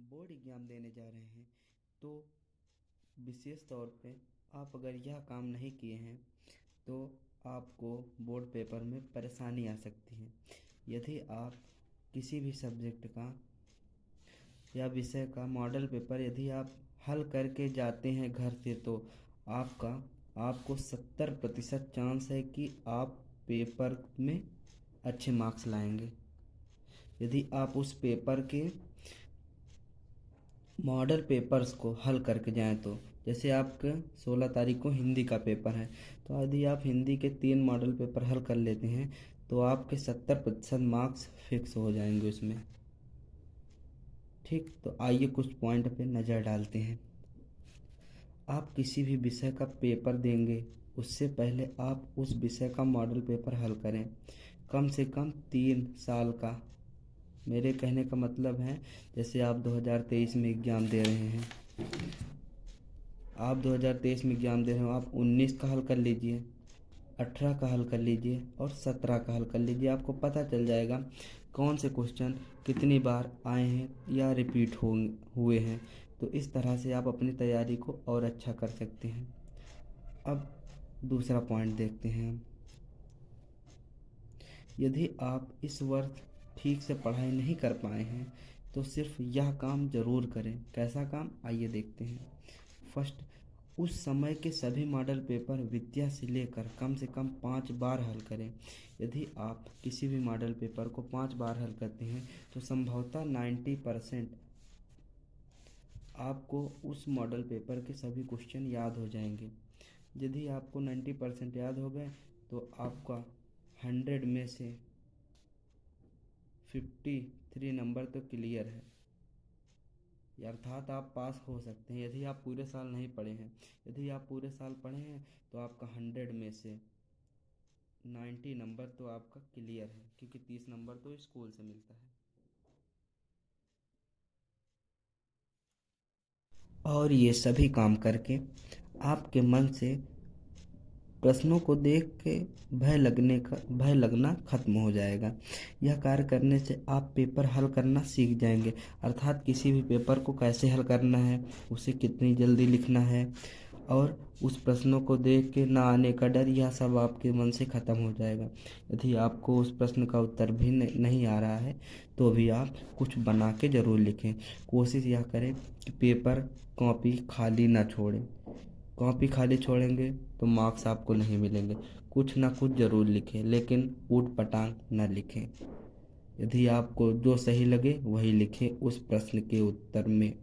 Board exam देने जा रहे हैं तो विशेष तौर पे आप अगर यह काम नहीं किए हैं तो आपको बोर्ड पेपर में परेशानी आ सकती है। यदि आप किसी भी सब्जेक्ट का या विषय का मॉडल पेपर यदि आप हल करके जाते हैं घर से तो आपका आपको 70% चांस है कि आप पेपर में अच्छे मार्क्स लाएंगे। यदि आप उस पेपर के मॉडल पेपर्स को हल करके जाएं तो जैसे आपके 16 तारीख को हिंदी का पेपर है तो यदि आप हिंदी के 3 मॉडल पेपर हल कर लेते हैं तो आपके 70% मार्क्स फिक्स हो जाएंगे उसमें। ठीक, तो आइए कुछ पॉइंट पे नज़र डालते हैं। आप किसी भी विषय का पेपर देंगे उससे पहले आप उस विषय का मॉडल पेपर हल करें, कम से कम 3 साल का। मेरे कहने का मतलब है जैसे आप 2023 में एग्ज़ाम दे रहे हैं, आप 2023 में एग्ज़ाम दे रहे हो, आप 19 का हल कर लीजिए, 18 का हल कर लीजिए और 17 का हल कर लीजिए। आपको पता चल जाएगा कौन से क्वेश्चन कितनी बार आए हैं या रिपीट हुए हैं। तो इस तरह से आप अपनी तैयारी को और अच्छा कर सकते हैं। अब दूसरा पॉइंट देखते हैं हम। यदि आप इस वर्ष ठीक से पढ़ाई नहीं कर पाए हैं तो सिर्फ यह काम ज़रूर करें। कैसा काम, आइए देखते हैं। फर्स्ट, उस समय के सभी मॉडल पेपर विद्या से लेकर कम से कम 5 बार हल करें। यदि आप किसी भी मॉडल पेपर को 5 बार हल करते हैं तो संभवतः 90% आपको उस मॉडल पेपर के सभी क्वेश्चन याद हो जाएंगे। यदि आपको 90% याद हो गए तो आपका 100 में से 53 नंबर तो क्लियर है, अर्थात आप पास हो सकते हैं यदि आप पूरे साल नहीं पढ़े हैं। यदि आप पूरे साल पढ़े हैं तो आपका 100 में से 90 नंबर तो आपका क्लियर है, क्योंकि 30 नंबर तो स्कूल से मिलता है। और ये सभी काम करके आपके मन से प्रश्नों को देख के भय लगना खत्म हो जाएगा। यह कार्य करने से आप पेपर हल करना सीख जाएंगे, अर्थात किसी भी पेपर को कैसे हल करना है, उसे कितनी जल्दी लिखना है और उस प्रश्नों को देख के ना आने का डर, यह सब आपके मन से ख़त्म हो जाएगा। यदि आपको उस प्रश्न का उत्तर भी नहीं आ रहा है तो भी आप कुछ बना के ज़रूर लिखें। कोशिश यह करें कि पेपर कॉपी खाली ना छोड़ें। कॉपी खाली छोड़ेंगे तो मार्क्स आपको नहीं मिलेंगे। कुछ ना कुछ ज़रूर लिखें, लेकिन ऊट पटांग ना लिखें। यदि आपको जो सही लगे वही लिखें उस प्रश्न के उत्तर में।